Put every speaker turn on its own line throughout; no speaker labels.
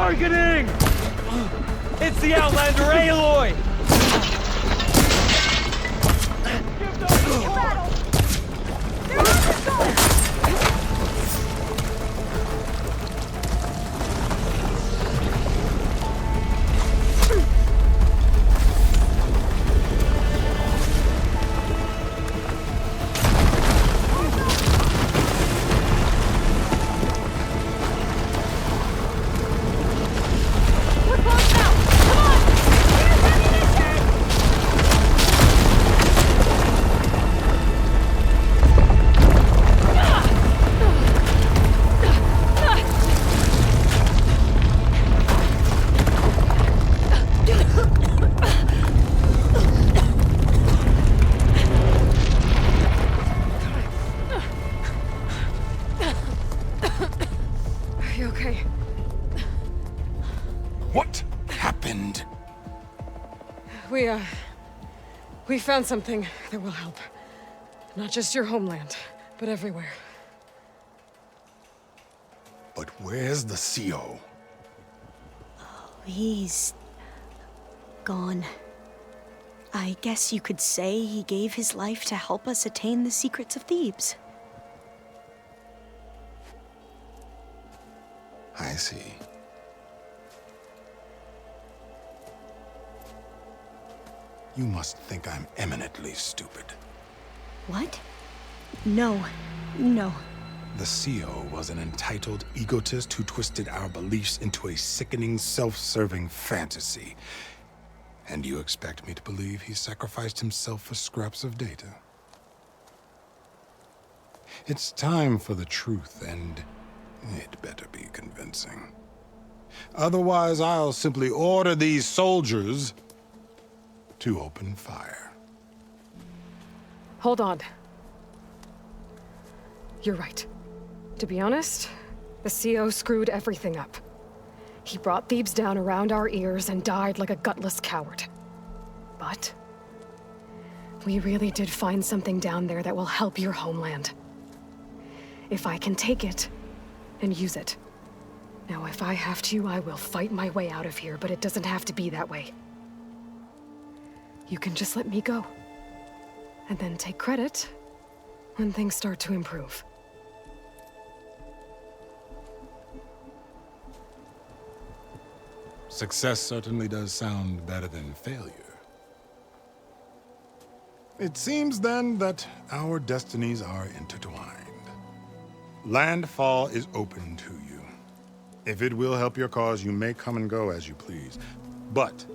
targeting! It's the Outlander Aloy!
We found something that will help. Not just your homeland, but everywhere.
But where's the CO?
He's gone. I guess you could say he gave his life to help us attain the secrets of Thebes.
I see. You must think I'm eminently stupid.
What? No. No.
The CO was an entitled egotist who twisted our beliefs into a sickening, self-serving fantasy. And you expect me to believe he sacrificed himself for scraps of data? It's time for the truth, and it better be convincing. Otherwise, I'll simply order these soldiers to open fire.
Hold on. You're right. To be honest, the CO screwed everything up. He brought Thebes down around our ears and died like a gutless coward. But we really did find something down there that will help your homeland. If I can take it and use it. Now, if I have to, I will fight my way out of here, but it doesn't have to be that way. You can just let me go. And then take credit when things start to improve.
Success certainly does sound better than failure. It seems then that our destinies are intertwined. Landfall is open to you. If it will help your cause, you may come and go as you please. But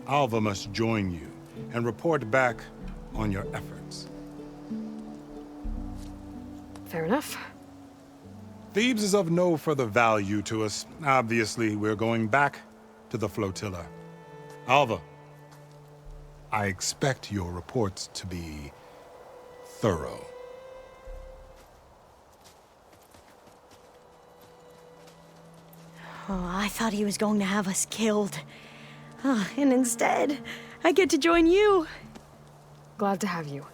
Alva must join you and report back on your efforts.
Fair enough.
Thebes is of no further value to us. Obviously, we're going back to the flotilla. Alva, I expect your reports to be thorough.
Oh, I thought he was going to have us killed. And instead, I get to join you.
Glad to have you.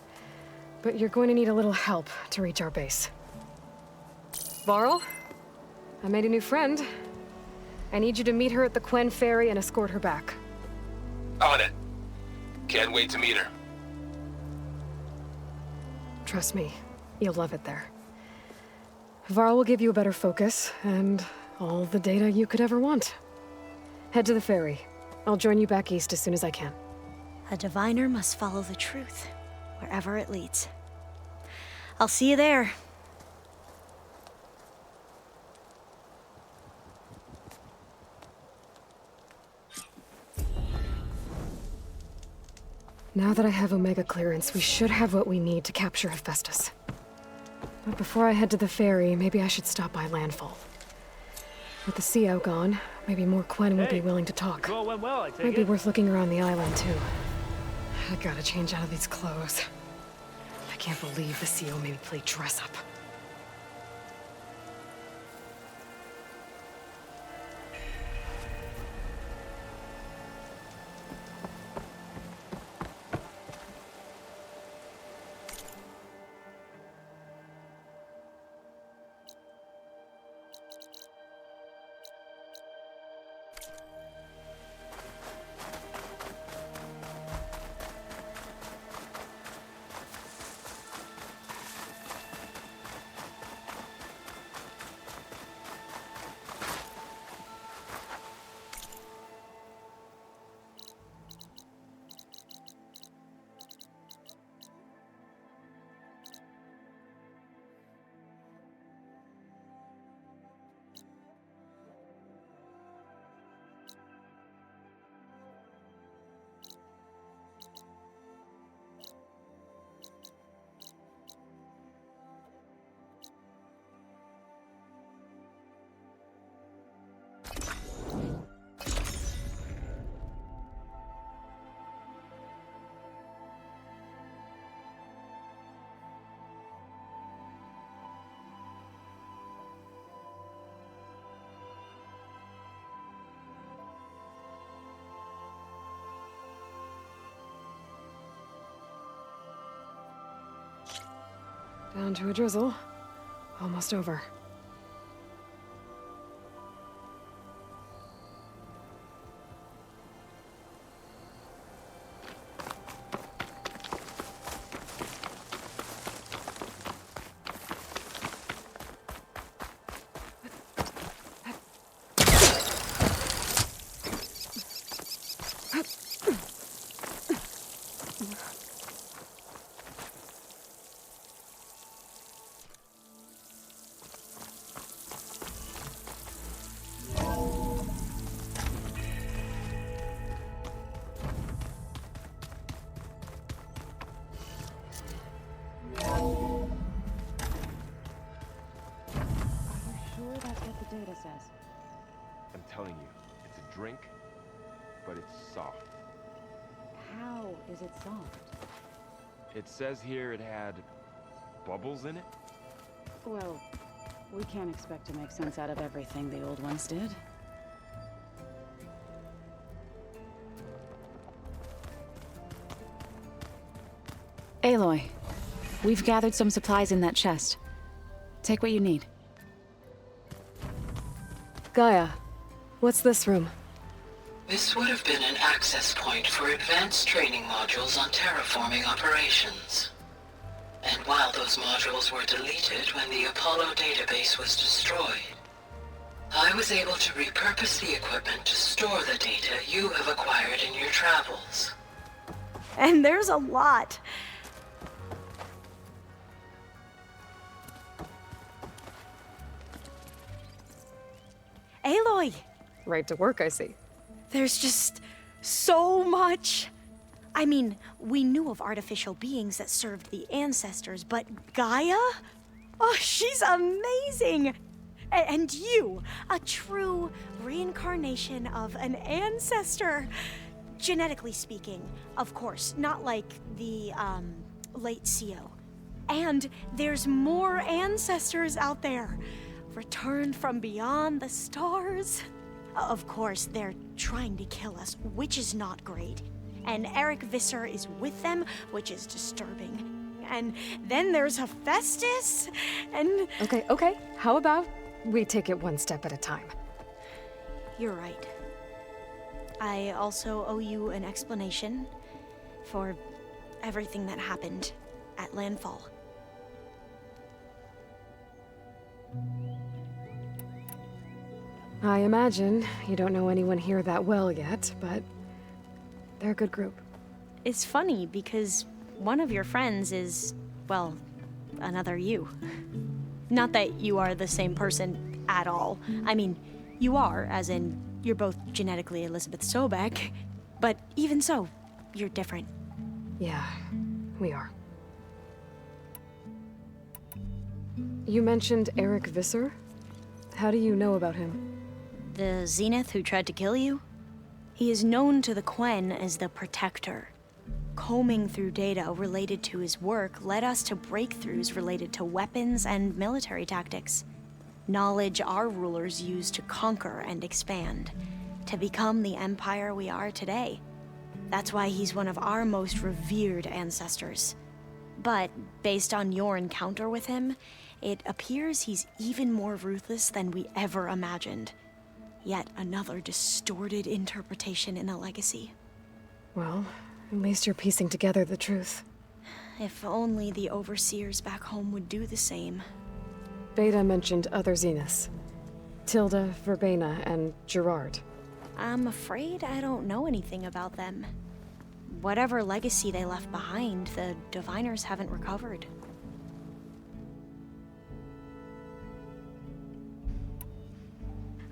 But you're going to need a little help to reach our base. Varl, I made a new friend. I need you to meet her at the Quen Ferry and escort her back.
On it. Can't wait to meet her.
Trust me, you'll love it there. Varl will give you a better focus, and all the data you could ever want. Head to the ferry. I'll join you back east as soon as I can.
A diviner must follow the truth, wherever it leads. I'll see you there.
Now that I have Omega clearance, we should have what we need to capture Hephaestus. But before I head to the ferry, maybe I should stop by Landfall. With the CO gone, maybe more Quen will be willing to talk.
Well, went well, I take
Might be
it.
worth looking around the island, too. I gotta change out of these clothes. I can't believe the CO made me play dress up. Down to a drizzle. Almost over.
Data says.
I'm telling you, it's a drink, but it's soft.
How is it soft?
It says here it had bubbles in it.
Well, we can't expect to make sense out of everything the old ones did. Aloy, we've gathered some supplies in that chest. Take what you need.
Gaia, what's this room?
This would have been an access point for advanced training modules on terraforming operations. And while those modules were deleted when the Apollo database was destroyed, I was able to repurpose the equipment to store the data you have acquired in your travels.
And there's a lot. Aloy!
Right to work, I see.
There's just so much. I mean, we knew of artificial beings that served the ancestors, but Gaia? Oh, she's amazing! And you, a true reincarnation of an ancestor. Genetically speaking, of course, not like the, late CO. And there's more ancestors out there. Returned from beyond the stars. Of course, they're trying to kill us, which is not great. And Eric Visser is with them, which is disturbing. And then there's Hephaestus, and...
Okay. How about we take it one step at a time?
You're right. I also owe you an explanation for everything that happened at Landfall.
I imagine you don't know anyone here that well yet, but they're a good group.
It's funny because one of your friends is, well, another you. Not that you are the same person at all. I mean, you are, as in, you're both genetically Elizabeth Sobek, but even so, you're different.
Yeah, we are. You mentioned Eric Visser? How do you know about him?
The Zenith who tried to kill you? He is known to the Quen as the Protector. Combing through data related to his work led us to breakthroughs related to weapons and military tactics. Knowledge our rulers used to conquer and expand, to become the empire we are today. That's why he's one of our most revered ancestors. But based on your encounter with him, it appears he's even more ruthless than we ever imagined. Yet another distorted interpretation in the legacy.
Well, at least you're piecing together the truth.
If only the overseers back home would do the same.
Beta mentioned other Zeniths. Tilda, Verbena, and Gerard.
I'm afraid I don't know anything about them. Whatever legacy they left behind, the Diviners haven't recovered.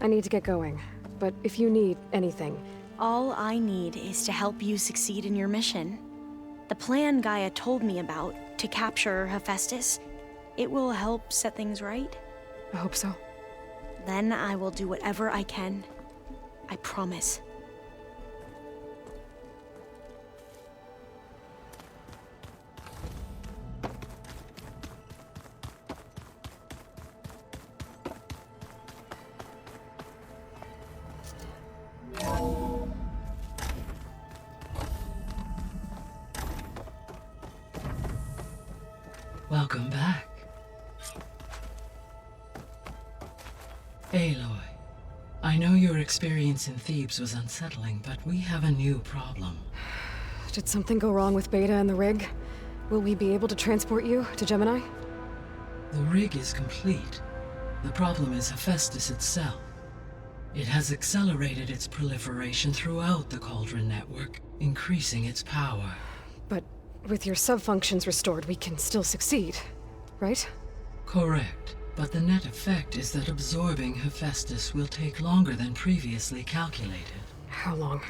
I need to get going, but if you need anything...
All I need is to help you succeed in your mission. The plan Gaia told me about, to capture Hephaestus, it will help set things right.
I hope so.
Then I will do whatever I can. I promise.
Welcome back.
Aloy, I know your experience in Thebes was unsettling, but we have a new problem.
Did something go wrong with Beta and the rig? Will we be able to transport you to Gemini?
The rig is complete. The problem is Hephaestus itself. It has accelerated its proliferation throughout the Cauldron network, increasing its power.
But with your sub-functions restored, we can still succeed, right?
Correct. But the net effect is that absorbing Hephaestus will take longer than previously calculated.
How long?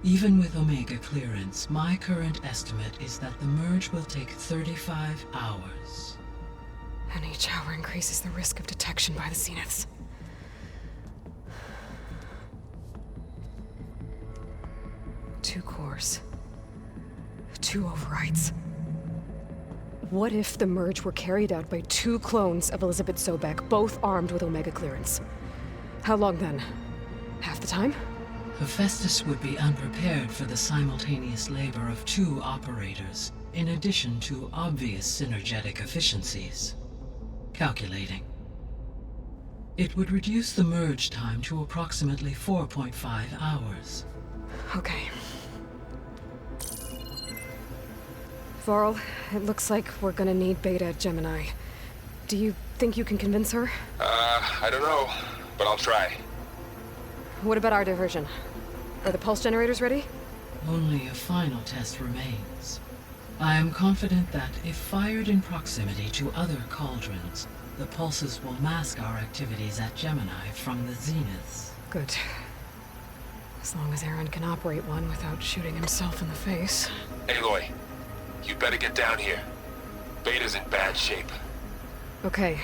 Even with Omega clearance, my current estimate is that the merge will take 35 hours.
And each hour increases the risk of detection by the Zeniths. Two cores. Two overrides. What if the merge were carried out by two clones of Elizabeth Sobek, both armed with Omega clearance? How long then? Half the time?
Hephaestus would be unprepared for the simultaneous labor of two operators, in addition to obvious synergetic efficiencies. Calculating. It would reduce the merge time to approximately 4.5 hours.
Okay. Varl, it looks like we're gonna need Beta at Gemini. Do you think you can convince her?
I don't know, but I'll try.
What about our diversion? Are the pulse generators ready?
Only a final test remains. I am confident that if fired in proximity to other cauldrons, the pulses will mask our activities at Gemini from the zeniths.
Good. As long as Aaron can operate one without shooting himself in the face.
Aloy, you better get down here. Beta's in bad shape.
Okay.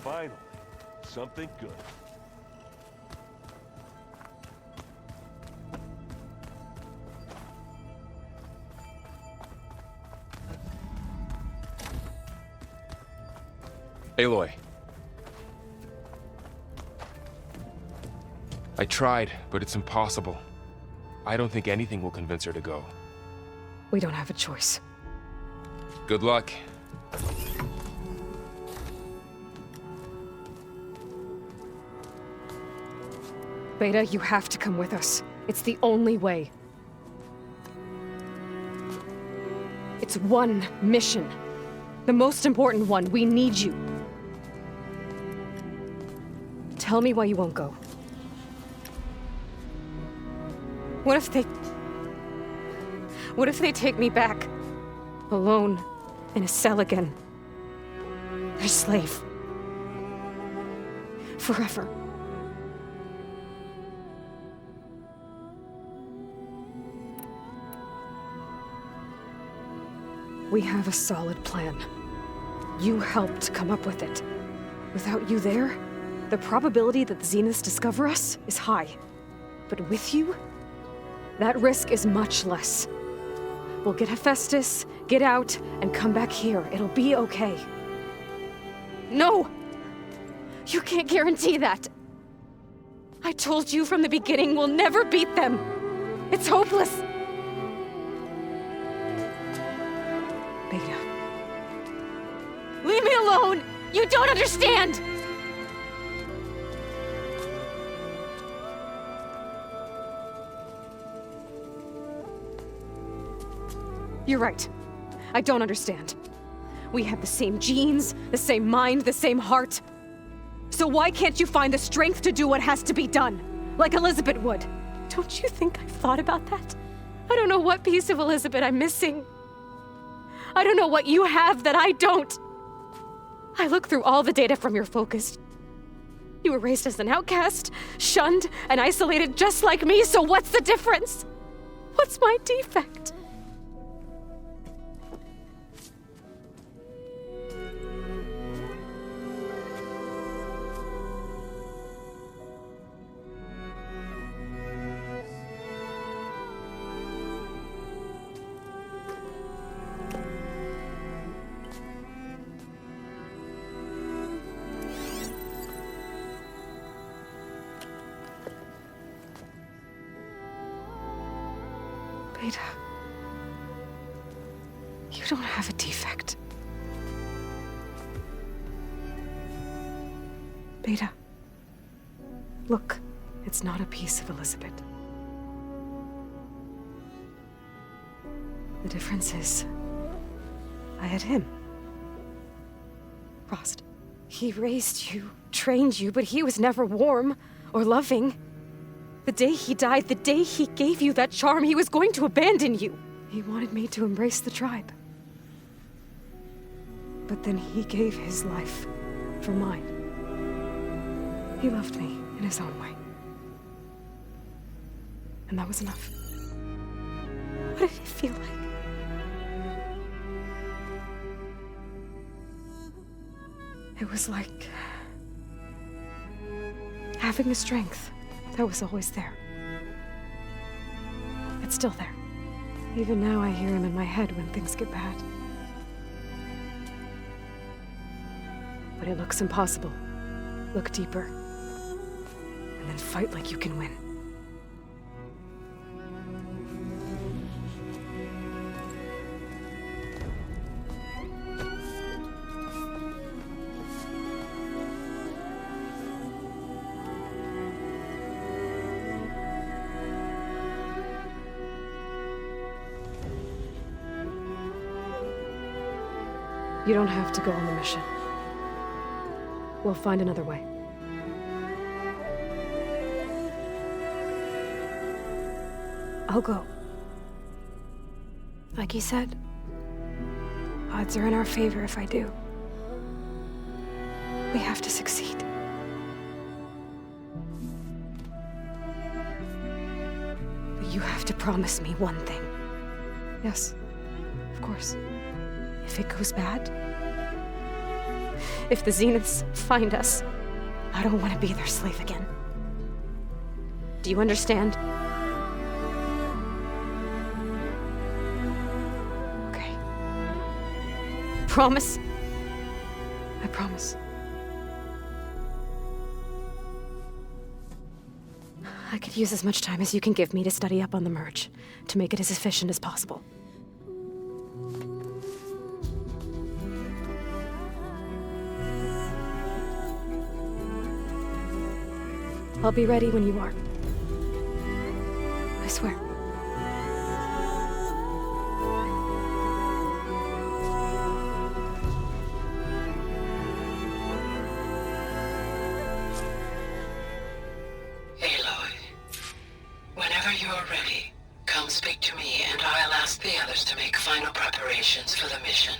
Finally, something good.
Aloy. I tried, but it's impossible. I don't think anything will convince her to go.
We don't have a choice.
Good luck.
Beta, you have to come with us. It's the only way. It's one mission. The most important one. We need you. Tell me why you won't go. What if they take me back? Alone, in a cell again. A slave. Forever. We have a solid plan. You helped come up with it. Without you there, the probability that the Zeniths discover us is high. But with you, that risk is much less. We'll get Hephaestus, get out, and come back here. It'll be okay. No! You can't guarantee that. I told you from the beginning we'll never beat them. It's hopeless. Beta. Leave me alone! You don't understand! You're right. I don't understand. We have the same genes, the same mind, the same heart. So why can't you find the strength to do what has to be done? Like Elizabeth would. Don't you think I've thought about that? I don't know what piece of Elizabeth I'm missing. I don't know what you have that I don't. I look through all the data from your focus. You were raised as an outcast, shunned, and isolated just like me, so what's the difference? What's my defect? don't have a defect. Beta. Look, it's not a piece of Elizabeth. The difference is, I had him. Frost. He raised you, trained you, but he was never warm or loving. The day he died, the day he gave you that charm, he was going to abandon you. He wanted me to embrace the tribe. But then he gave his life for mine. He loved me in his own way. And that was enough. What did it feel like? It was like having a strength that was always there. It's still there. Even now I hear him in my head when things get bad. But it looks impossible. Look deeper. And then fight like you can win. You don't have to go on the mission. We'll find another way. I'll go. Like you said, odds are in our favor if I do. We have to succeed. But you have to promise me one thing. Yes, of course. If it goes bad, if the Zeniths find us, I don't want to be their slave again. Do you understand? Okay. Promise? I promise. I could use as much time as you can give me to study up on the merge, to make it as efficient as possible. I'll be ready when you are. I swear.
Aloy, whenever you're ready, come speak to me and I'll ask the others to make final preparations for the mission.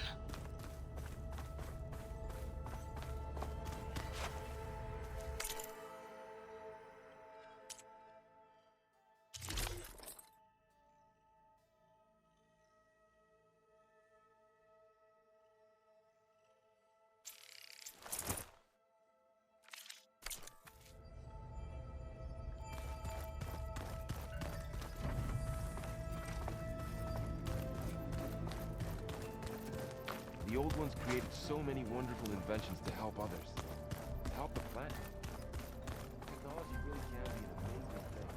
The old ones created so many wonderful inventions to help others. To help the planet. Technology really can be an amazing thing.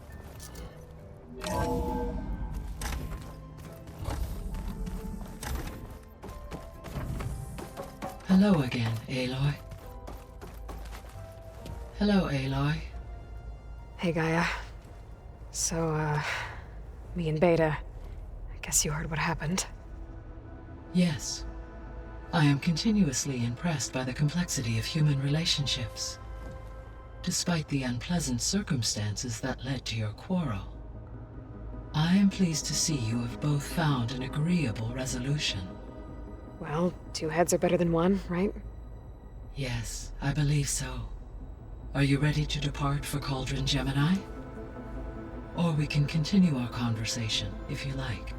Hello again, Aloy. Hello, Aloy.
Hey, Gaia. So, me and Beta, I guess you heard what happened.
Yes. I am continuously impressed by the complexity of human relationships. Despite the unpleasant circumstances that led to your quarrel, I am pleased to see you have both found an agreeable resolution.
Well, two heads are better than one, right?
Yes, I believe so. Are you ready to depart for Cauldron Gemini? Or we can continue our conversation, if you like.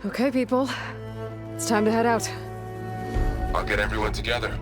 Okay, people. It's time to head out.
I'll get everyone together.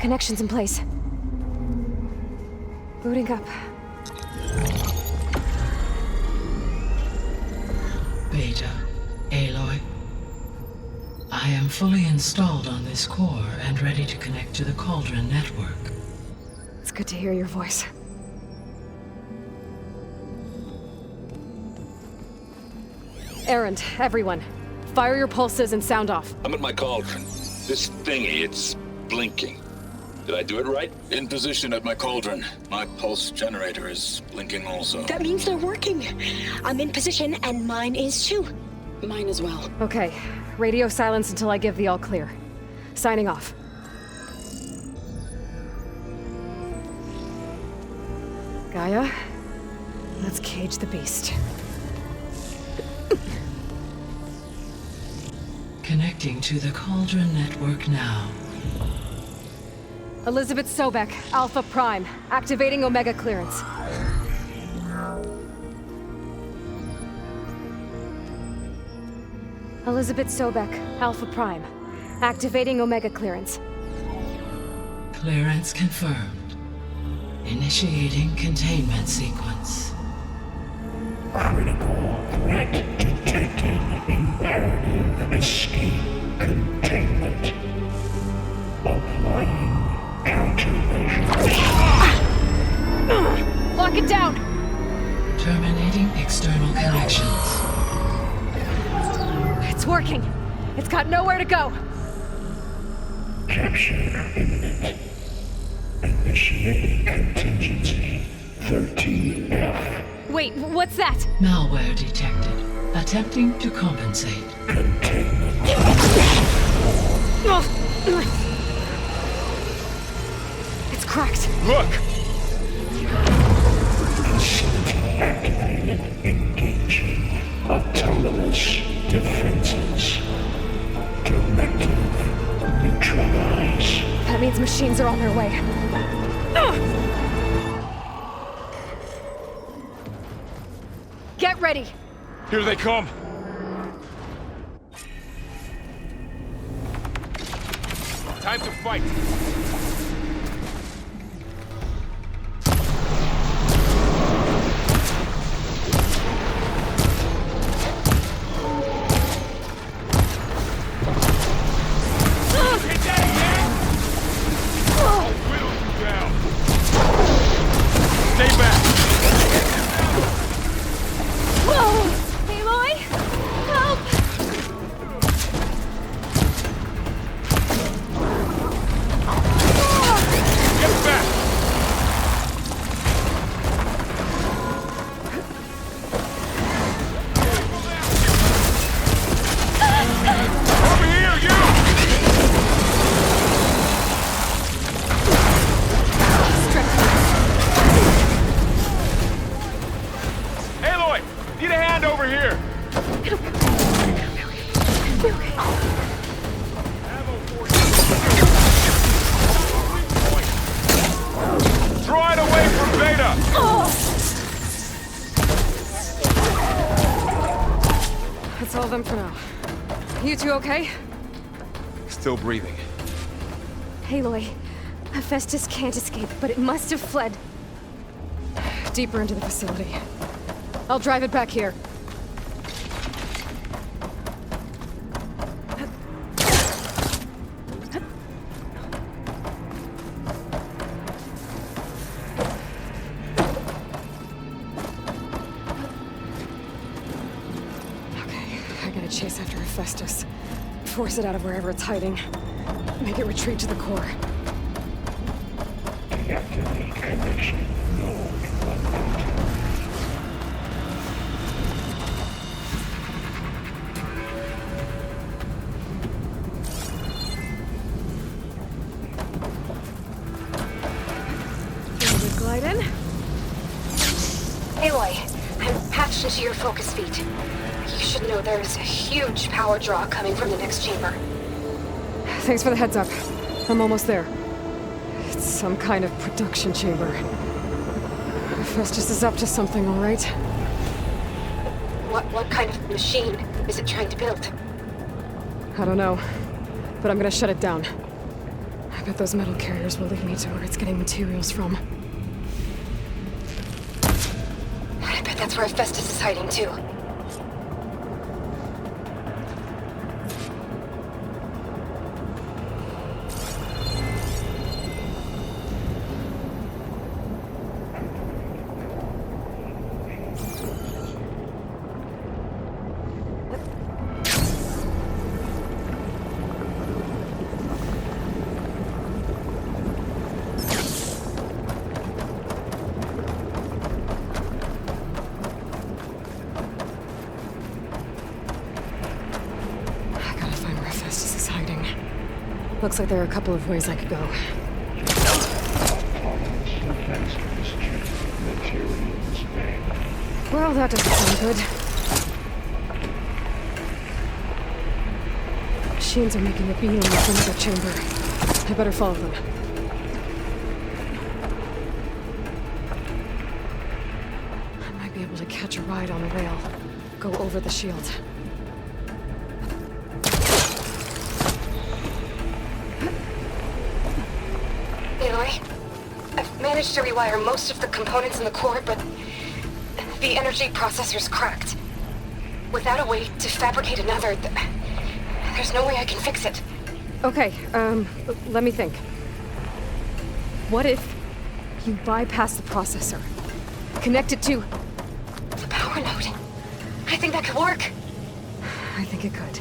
Connection's in place. Booting up.
Beta, Aloy. I am fully installed on this core and ready to connect to the Cauldron network.
It's good to hear your voice. Errand, everyone. Fire your pulses and sound off.
I'm at my cauldron. This thingy, it's blinking. Did I do it right? In position at my cauldron. My pulse generator is blinking also.
That means they're working. I'm in position, and mine is too.
Mine as well.
Okay. Radio silence until I give the all clear. Signing off. Gaia, let's cage the beast.
Connecting to the Cauldron network now.
Elizabeth Sobek, Alpha Prime, activating Omega clearance. Elizabeth Sobek, Alpha Prime, activating Omega clearance.
Clearance confirmed. Initiating containment sequence.
Critical threat detected. Imperative escape containment. Applying countermeasures.
Lock it down!
Terminating external connections.
It's working. It's got nowhere to go.
Capture imminent. Initiating contingency 13F.
Wait, what's that?
Malware detected. Attempting to compensate.
Containment.
It's cracked.
Look!
Facility activated. Engaging autonomous defenses. Directive. Neutralize.
That means machines are on their way. Get ready!
Here they come! Time to fight!
That's all of them for now. You two okay?
Still breathing.
Aloy, Hephaestus can't escape, but it must have fled deeper into the facility. I'll drive it back here. Chase after Hephaestus. Force it out of wherever it's hiding. Make it retreat to the core.
Deactivate connection. Node unlocked.
Glide in.
Aloy, I'm patched into your focus feed. You should know there's a huge power draw coming from the next chamber.
Thanks for the heads up. I'm almost there. It's some kind of production chamber. Hephaestus is up to something, all right?
What kind of machine is it trying to build?
I don't know, but I'm gonna shut it down. I bet those metal carriers will lead me to where it's getting materials from.
I bet that's where Festus is hiding, too.
Looks like there are a couple of ways I could go. Well, that doesn't sound good. Machines are making a beeline for another chamber. I better follow them. I might be able to catch a ride on the rail. Go over the shield.
I've managed to rewire most of the components in the core, but the energy processor's cracked. Without a way to fabricate another, there's no way I can fix it.
Okay, let me think. What if you bypass the processor? Connect it to
the power node. I think that could work.
I think it could.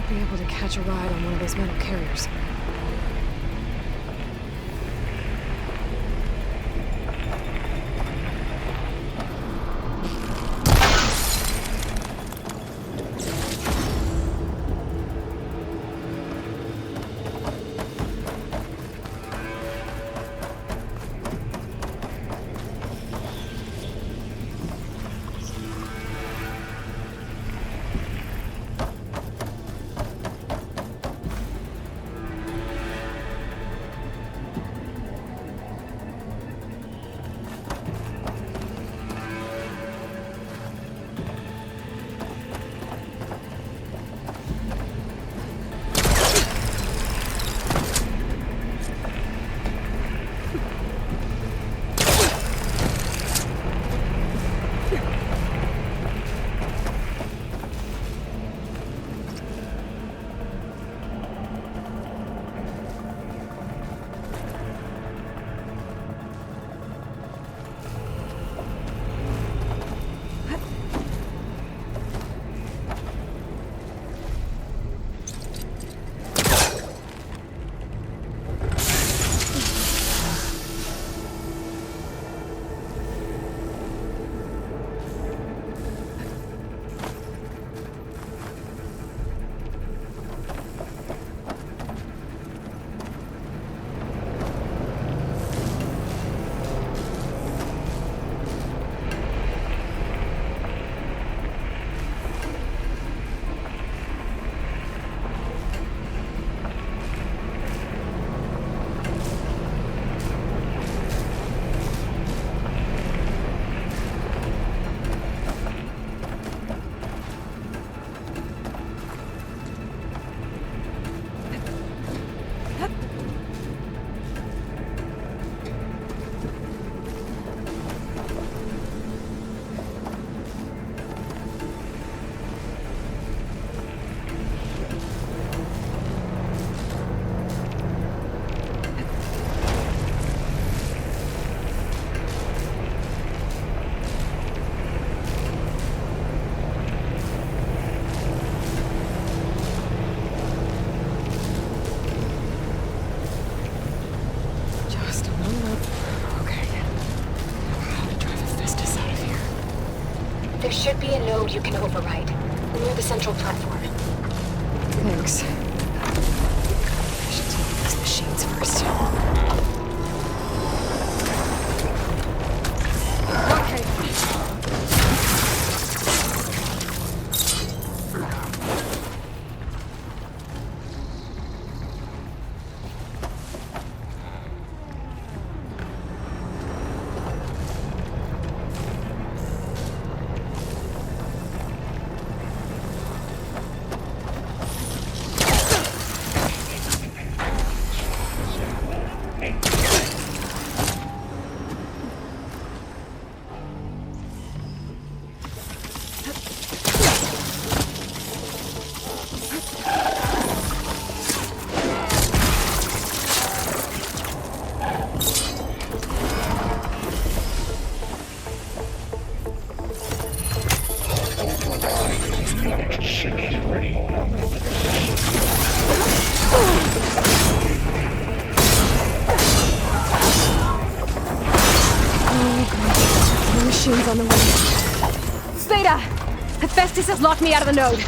Be able to catch a ride on one of those metal carriers.
There should be a node you can override, near the central platform.
Thanks. I should take these machines first. Okay. machines on the way. Beta! Hephaestus has locked me out of the node.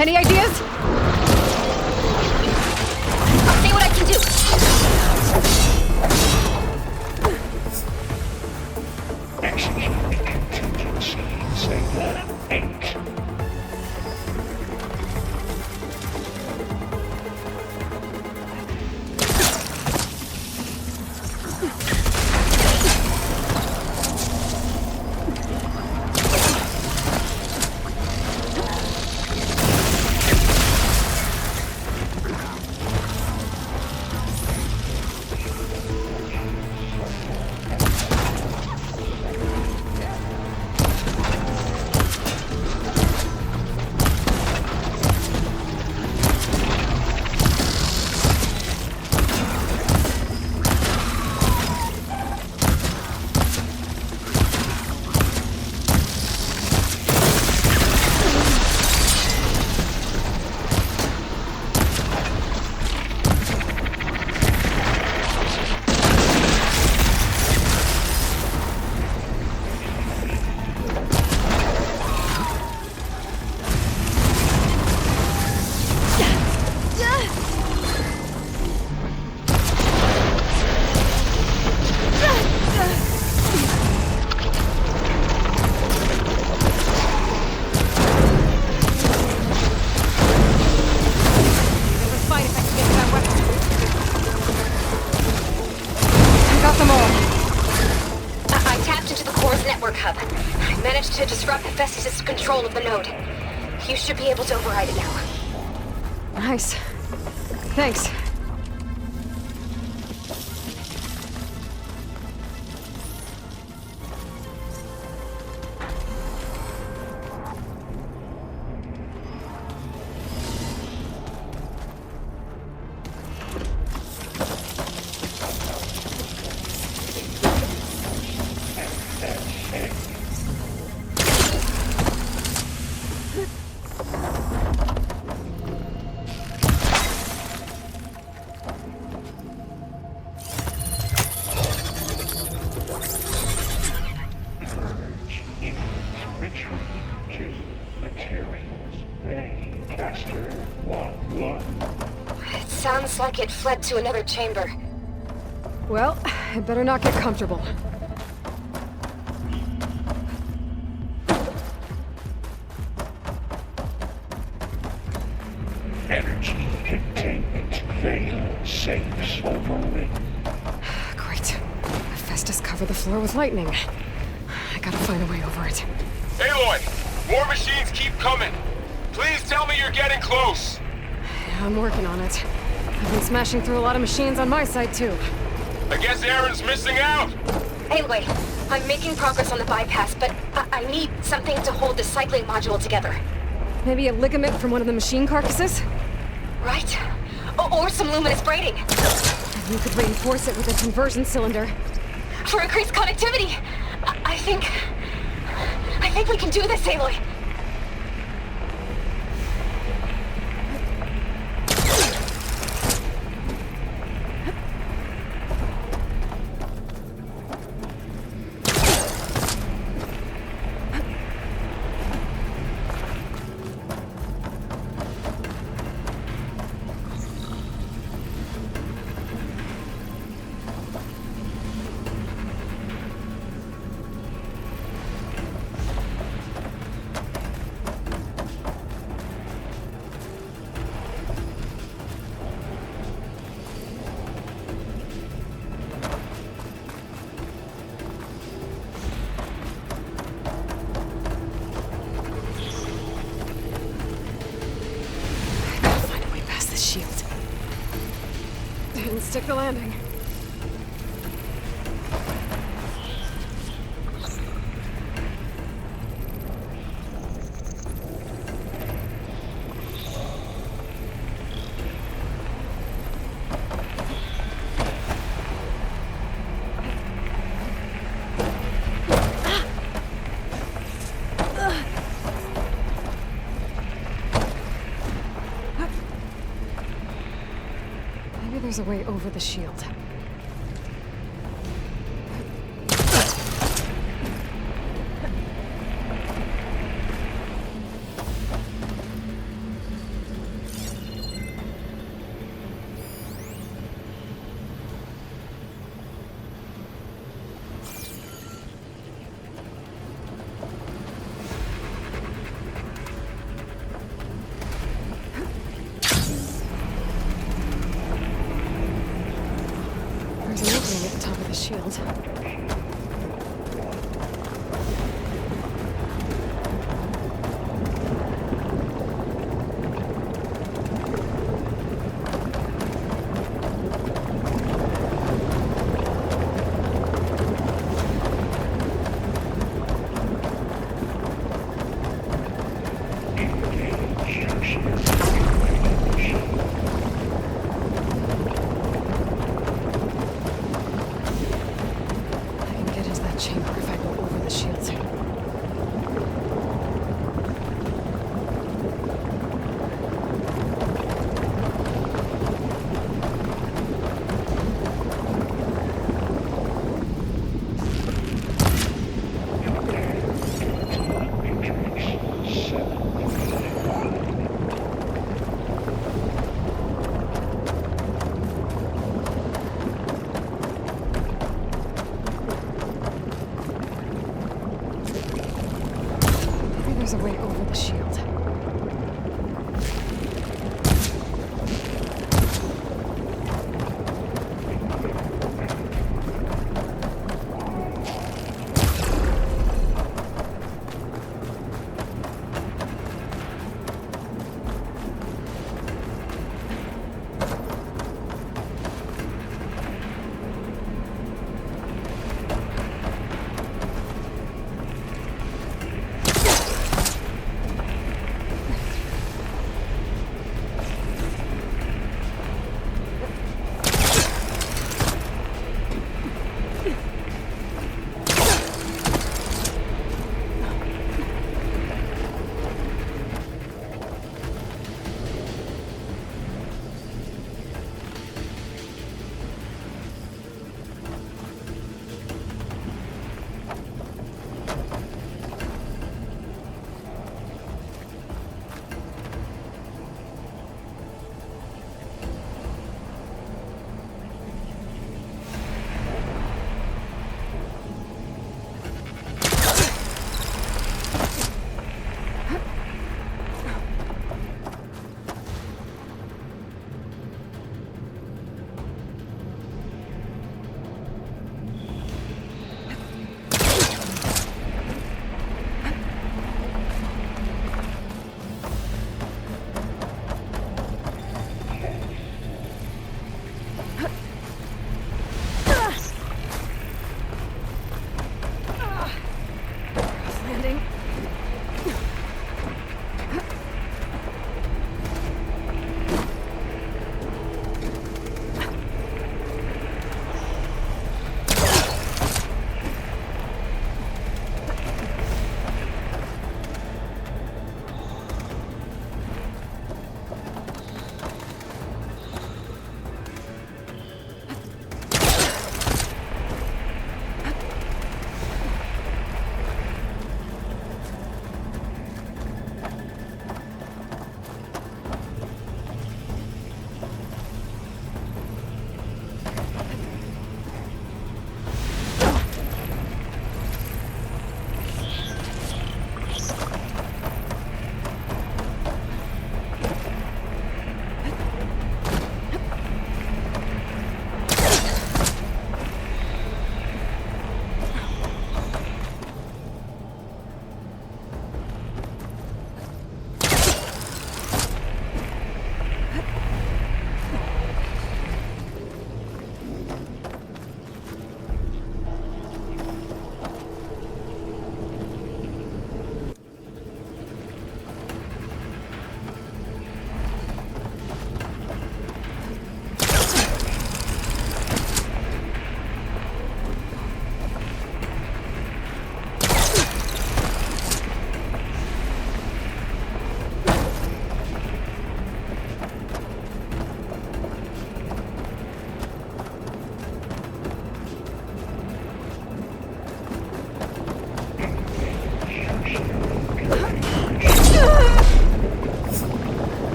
Any ideas?
I'll see what I can do.
Execute contingency. Saber 8.
To disrupt Hephaestus' control of the node. You should be able to override it now.
Nice. Thanks.
Sounds like it fled to another chamber.
Well, I better not get comfortable.
Energy containment fail. Safes overwritten.
Great. Hephaestus covered the floor with lightning. I gotta find a way over it.
Aloy! More machines keep coming! Please tell me you're getting close!
I'm working on it. I've been smashing through a lot of machines on my side, too.
I guess Aaron's missing out!
Anyway, I'm making progress on the bypass, but I need something to hold the cycling module together.
Maybe a ligament from one of the machine carcasses?
Right. Or some luminous braiding.
You could reinforce it with a conversion cylinder.
For increased connectivity! I think we can do this, Aloy.
Stick the landing. There's a way over the shield. Aiming at the top of the shield.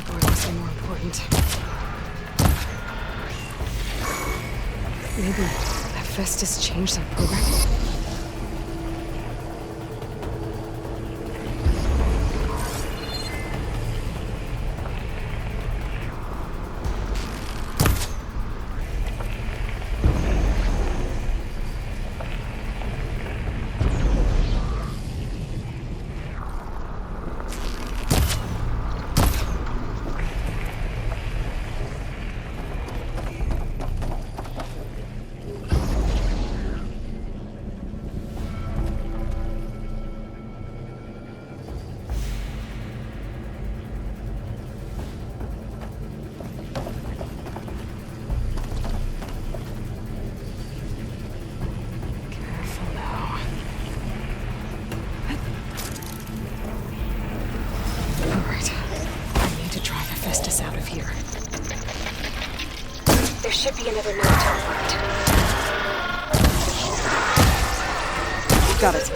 board must be more important. Maybe Hephaestus changed their programming?
There should be another note on the right.
Got it.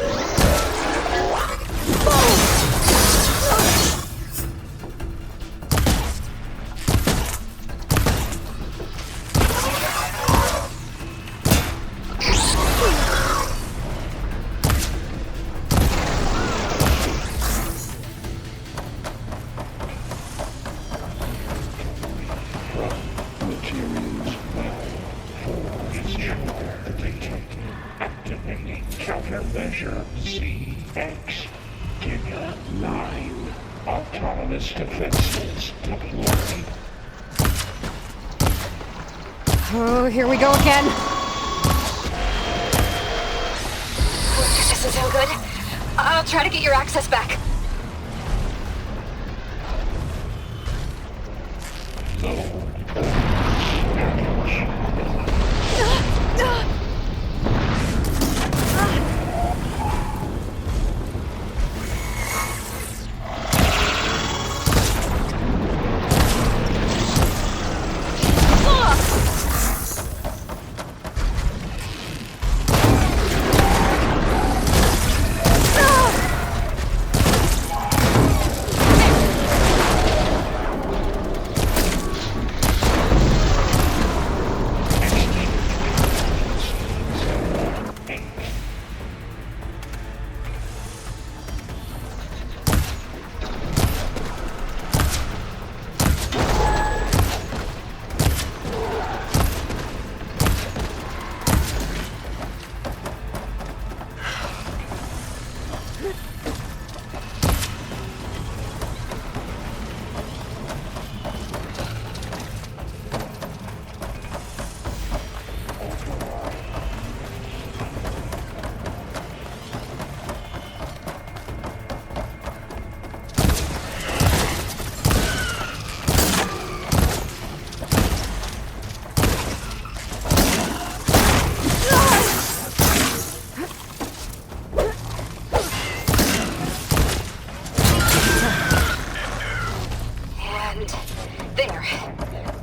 Countermeasure CX. Digger 9. Autonomous defenses deployed.
Oh, here we go again.
This doesn't sound good. I'll try to get your access back.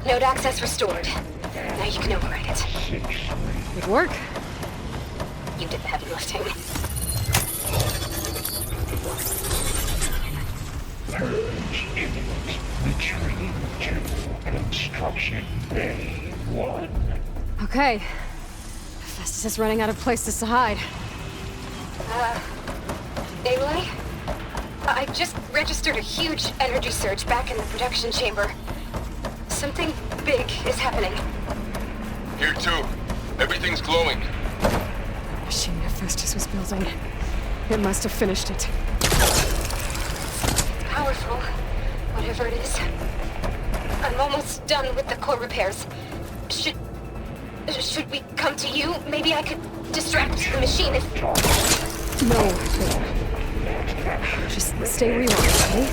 Node access restored. Now you can override it.
Good work.
You did the heavy lifting.
Purge imminent. Retreat to construction bay 1.
Okay. Festus is running out of places to hide.
Aloy? I just registered a huge energy surge back in the production chamber. Something big is happening.
Here too. Everything's glowing.
The machine Hephaestus was building. It must have finished it.
Powerful, whatever it is. I'm almost done with the core repairs. Should we come to you? Maybe I could distract the machine if...
No. Just stay where you are, okay?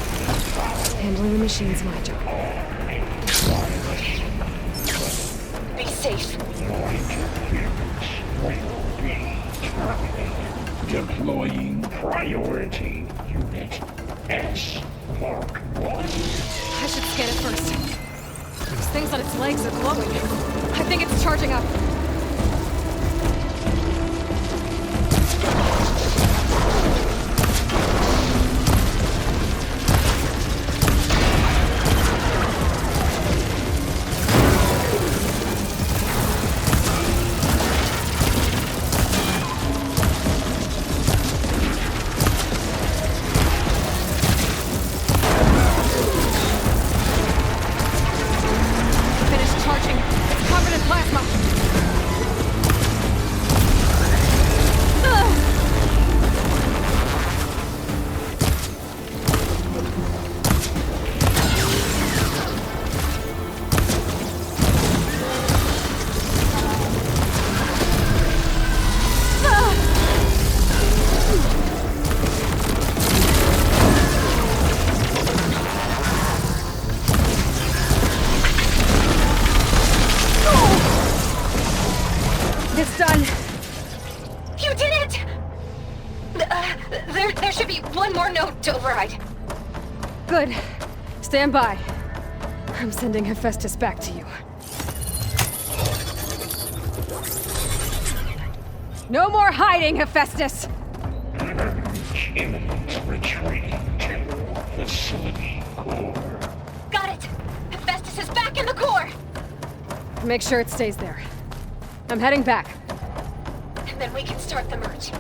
Handling the machine's my job.
Be safe.
Deploying priority unit S Mark 1.
I should scan it first. Those things on its legs are glowing. I think it's charging up.
one more node to override.
Good. Stand by. I'm sending Hephaestus back to you. No more hiding, Hephaestus!
Imminent retreat to facility core.
Got it! Hephaestus is back in the core!
Make sure it stays there. I'm heading back.
And then we can start the merge.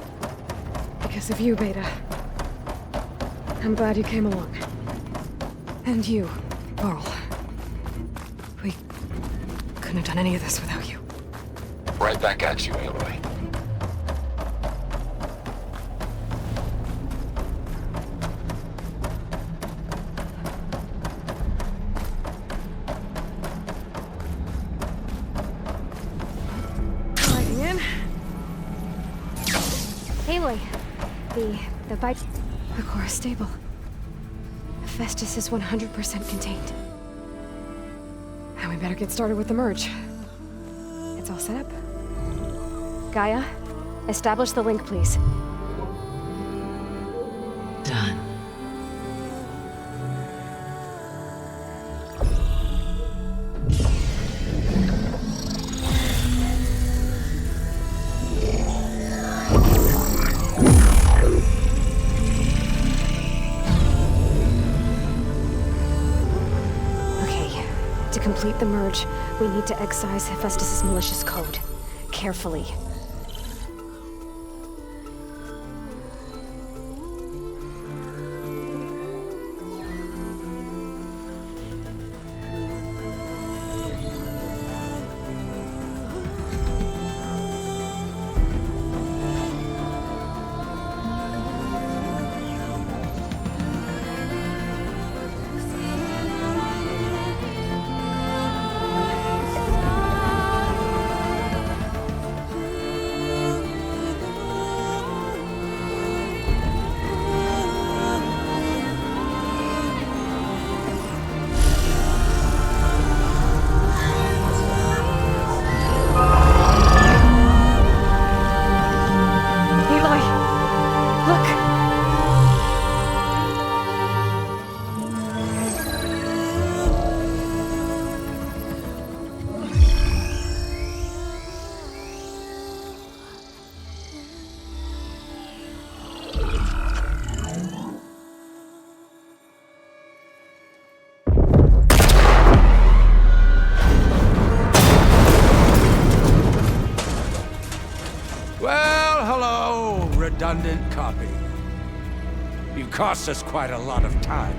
Because of you, Beta. I'm glad you came along. And you, Varl. We couldn't have done any of this without you.
Right back at you, Aloy.
Sliding in.
Aloy, the bite.
The core is stable. Hephaestus is 100% contained. And we better get started with the merge. It's all set up. Gaia, establish the link, please.
Done.
To complete the merge, we need to excise Hephaestus' malicious code. Carefully.
Redundant copy. You cost us quite a lot of time.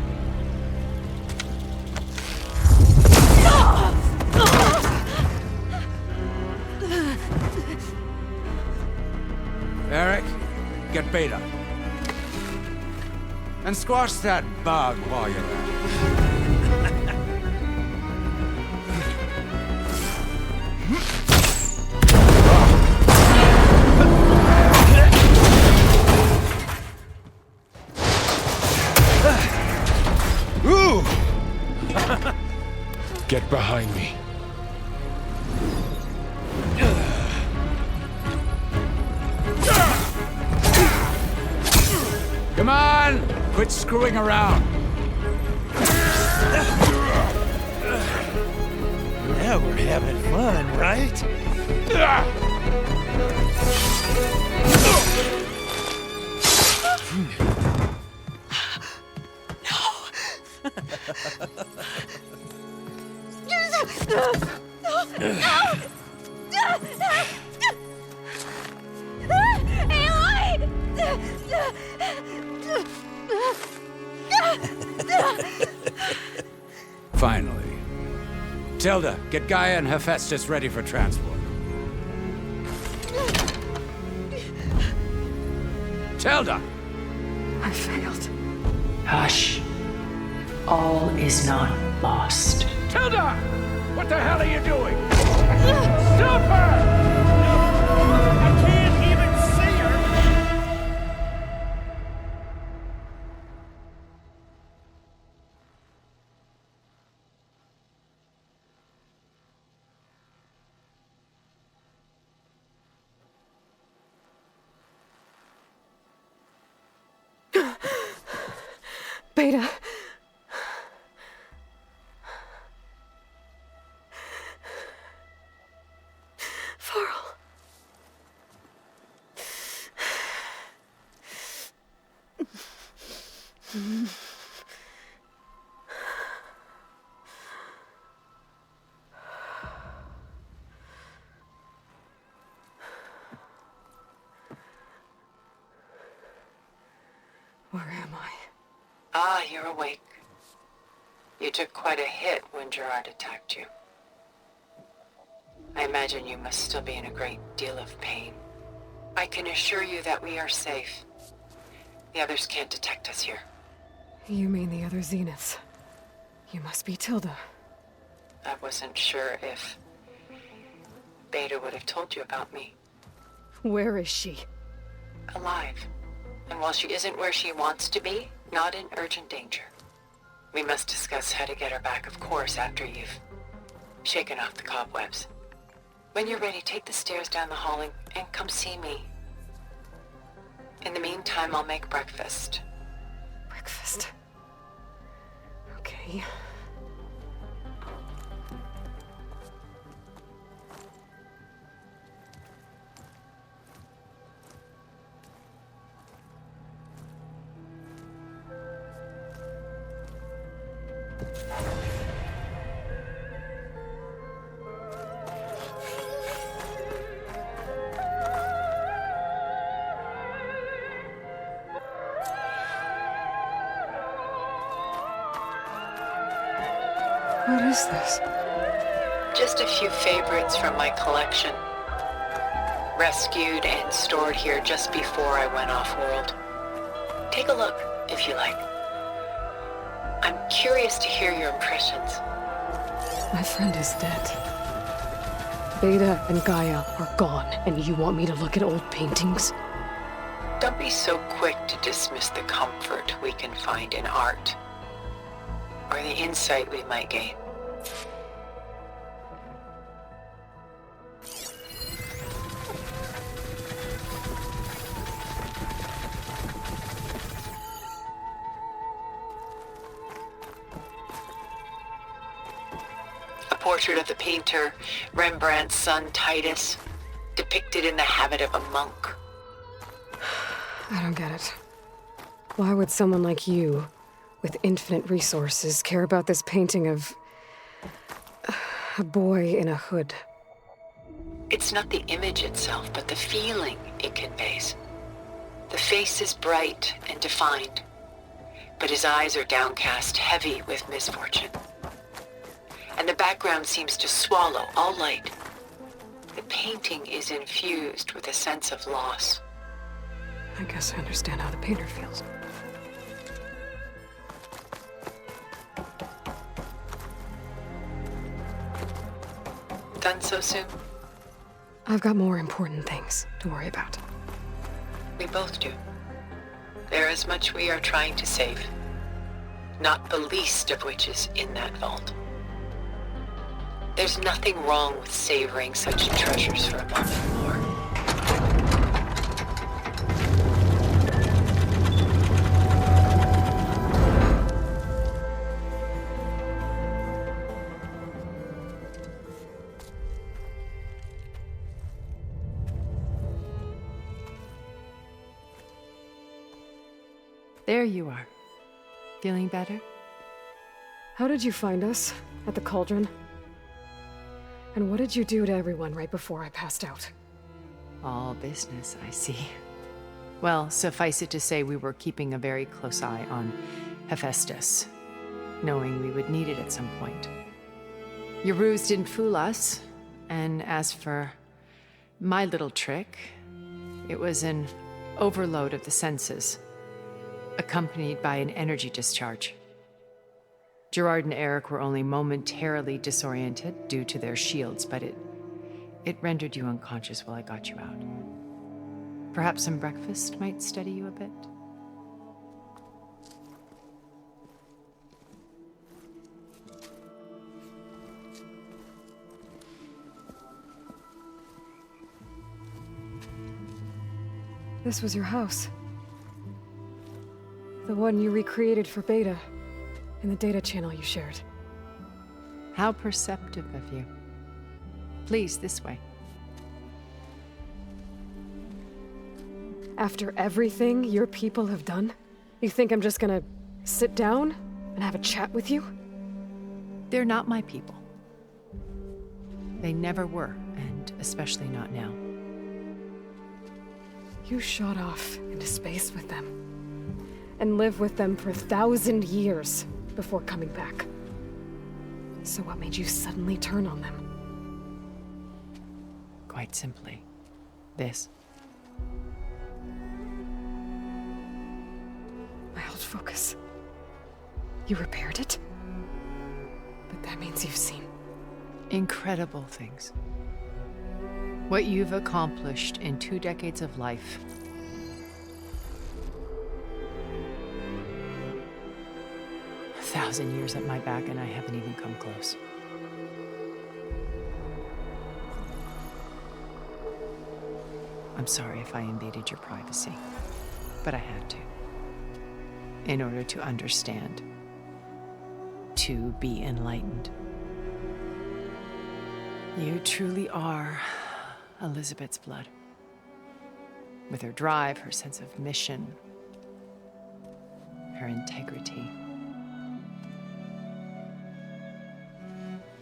Eric, get Beta. And squash that bug while you're at it.
Get behind me.
Come on! Quit screwing around.
Now we're having fun, right?
Finally. Tilda, get Gaia and Hephaestus ready for transport. Tilda!
I failed.
Hush. All is not lost.
Tilda! What the hell are you doing? Stop her!
I can't even see her!
Beta. Farrell. Where am I?
Ah, you're awake. You took quite a hit when Gerard attacked you. I imagine you must still be in a great deal of pain. I can assure you that we are safe. The others can't detect us here.
You mean the other Zeniths? You must be Tilda.
I wasn't sure if Beta would have told you about me.
Where is she?
Alive. And while she isn't where she wants to be, not in urgent danger. We must discuss how to get her back, of course, after you've shaken off the cobwebs. When you're ready, take the stairs down the hall and come see me. In the meantime, I'll make breakfast.
Breakfast. Okay. What is this?
Just a few favorites from my collection. Rescued and stored here just before I went off-world. Take a look, if you like. I'm curious to hear your impressions.
My friend is dead. Beta and Gaia are gone, and you want me to look at old paintings?
Don't be so quick to dismiss the comfort we can find in art, or the insight we might gain. A portrait of the painter, Rembrandt's son Titus, depicted in the habit of a monk.
I don't get it. Why would someone like you, with infinite resources, care about this painting of a boy in a hood?
It's not the image itself, but the feeling it conveys. The face is bright and defined, but his eyes are downcast, heavy with misfortune. And the background seems to swallow all light. The painting is infused with a sense of loss.
I guess I understand how the painter feels.
Done so soon?
I've got more important things to worry about.
We both do. There is much we are trying to save, not the least of which is in that vault. There's nothing wrong with savoring such treasures for a moment more.
There you are. Feeling better?
How did you find us? At the cauldron? And what did you do to everyone right before I passed out?
All business, I see. Well, suffice it to say we were keeping a very close eye on Hephaestus, knowing we would need it at some point. Your ruse didn't fool us, and as for my little trick, it was an overload of the senses, accompanied by an energy discharge. Gerard and Eric were only momentarily disoriented due to their shields, but it rendered you unconscious while I got you out. Perhaps some breakfast might steady you a bit?
This was your house. The one you recreated for Beta, in the data channel you shared.
How perceptive of you. Please, this way.
After everything your people have done, you think I'm just gonna sit down and have a chat with you?
They're not my people. They never were, and especially not now.
You shot off into space with them, and lived with them for 1,000 years before coming back. So what made you suddenly turn on them?
Quite simply, this.
My old focus. You repaired it? But that means you've seen
incredible things. What you've accomplished in 2 decades of life. A 1,000 years at my back and I haven't even come close. I'm sorry if I invaded your privacy, but I had to. In order to understand. To be enlightened. You truly are Elizabeth's blood. With her drive, her sense of mission, her integrity.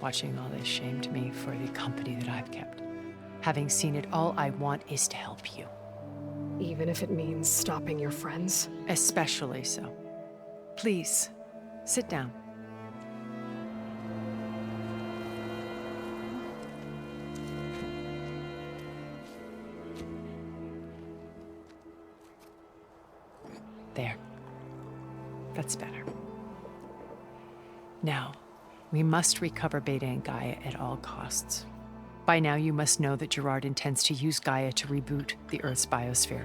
Watching all this shamed me for the company that I've kept. Having seen it, all I want is to help you.
even if it means stopping your friends?
Especially so. Please, sit down. There. That's better. Now, we must recover Beta and Gaia at all costs. By now, you must know that Gerard intends to use Gaia to reboot the Earth's biosphere.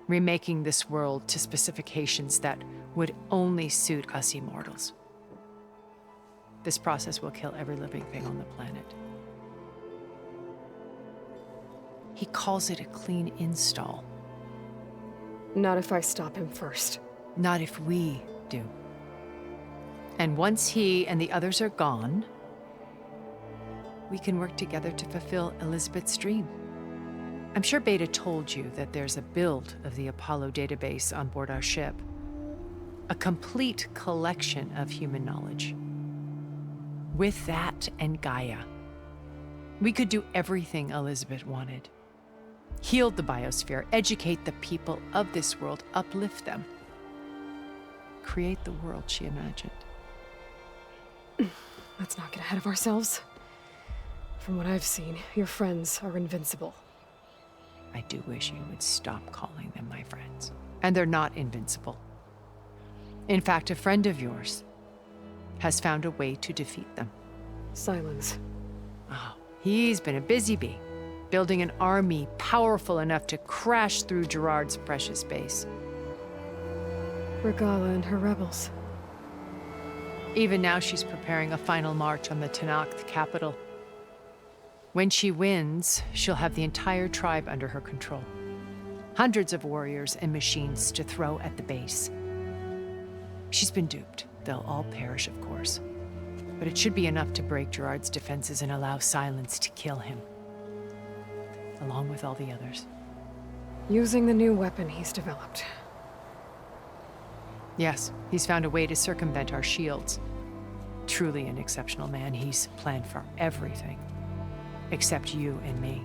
Remaking this world to specifications that would only suit us immortals. This process will kill every living thing on the planet. He calls it a clean install.
Not if I stop him first.
Not if we do. And once he and the others are gone, we can work together to fulfill Elizabeth's dream. I'm sure Beta told you that there's a build of the Apollo database on board our ship. A complete collection of human knowledge. With that and Gaia, we could do everything Elizabeth wanted. Heal the biosphere, educate the people of this world, uplift them. Create the world she imagined.
Let's not get ahead of ourselves. From what I've seen, your friends are invincible.
I do wish you would stop calling them my friends. And they're not invincible. In fact, a friend of yours has found a way to defeat them.
Silence.
Oh, he's been a busy bee, building an army powerful enough to crash through Gerard's precious base.
Regala and her rebels.
Even now, she's preparing a final march on the Tenakth capital. When she wins, she'll have the entire tribe under her control. Hundreds of warriors and machines to throw at the base. She's been duped. They'll all perish, of course. But it should be enough to break Gerard's defenses and allow Silence to kill him. Along with all the others.
Using the new weapon he's developed.
Yes, he's found a way to circumvent our shields. Truly an exceptional man. He's planned for everything. Except you and me.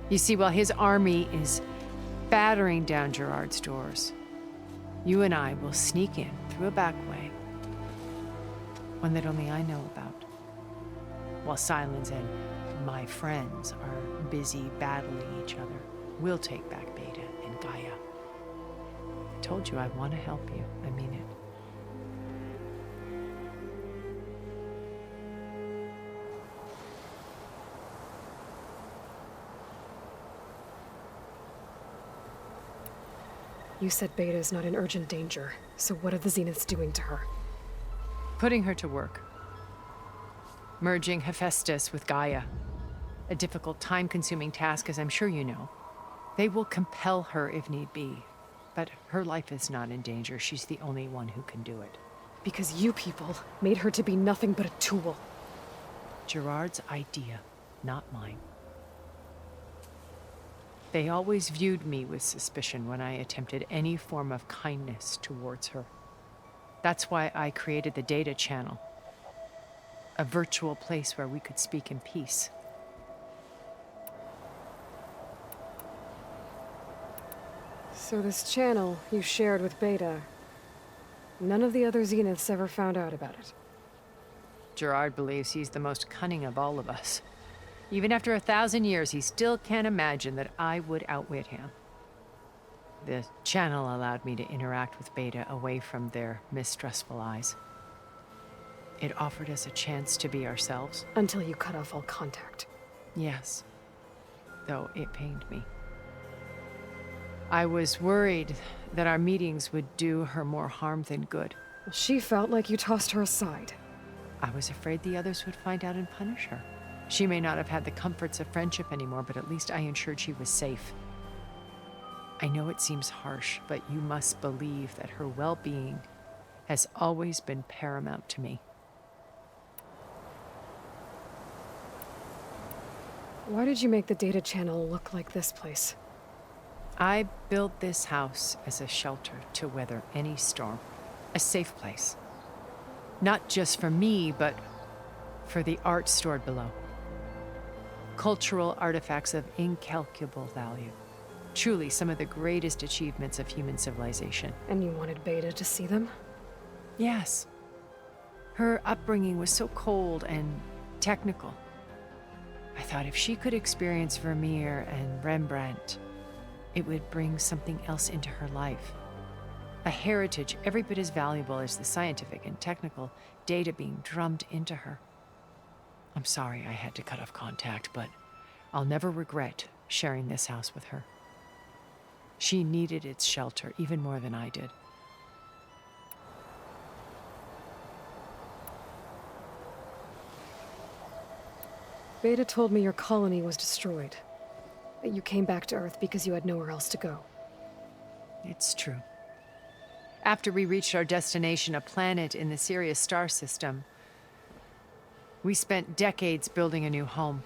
You see, while his army is battering down Gerard's doors, you and I will sneak in through a back way. One that only I know about. While Silence and my friends are busy battling each other, we'll take back Beta and Gaia. I told you I want to help you. I mean it.
You said Beta's not in urgent danger, so what are the Zeniths doing to her?
Putting her to work. Merging Hephaestus with Gaia. A difficult, time-consuming task, as I'm sure you know. They will compel her if need be. But her life is not in danger. She's the only one who can do it.
Because you people made her to be nothing but a tool.
Gerard's idea, not mine. They always viewed me with suspicion when I attempted any form of kindness towards her. That's why I created the data channel. A virtual place where we could speak in peace.
So this channel you shared with Beta, none of the other Zeniths ever found out about it.
Gerard believes he's the most cunning of all of us. Even after 1,000 years, he still can't imagine that I would outwit him. The channel allowed me to interact with Beta away from their mistrustful eyes. It offered us a chance to be ourselves.
Until you cut off all contact.
Yes, though it pained me. I was worried that our meetings would do her more harm than good.
She felt like you tossed her aside.
I was afraid the others would find out and punish her. She may not have had the comforts of friendship anymore, but at least I ensured she was safe. I know it seems harsh, but you must believe that her well-being has always been paramount to me.
Why did you make the data channel look like this place?
I built this house as a shelter to weather any storm. A safe place. Not just for me, but for the art stored below. Cultural artifacts of incalculable value. Truly some of the greatest achievements of human civilization.
And you wanted Beta to see them?
Yes. Her upbringing was so cold and technical. I thought if she could experience Vermeer and Rembrandt, it would bring something else into her life. A heritage every bit as valuable as the scientific and technical data being drummed into her. I'm sorry I had to cut off contact, but I'll never regret sharing this house with her. She needed its shelter even more than I did.
Beta told me your colony was destroyed. That you came back to Earth because you had nowhere else to go.
It's true. After we reached our destination, a planet in the Sirius star system, we spent decades building a new home.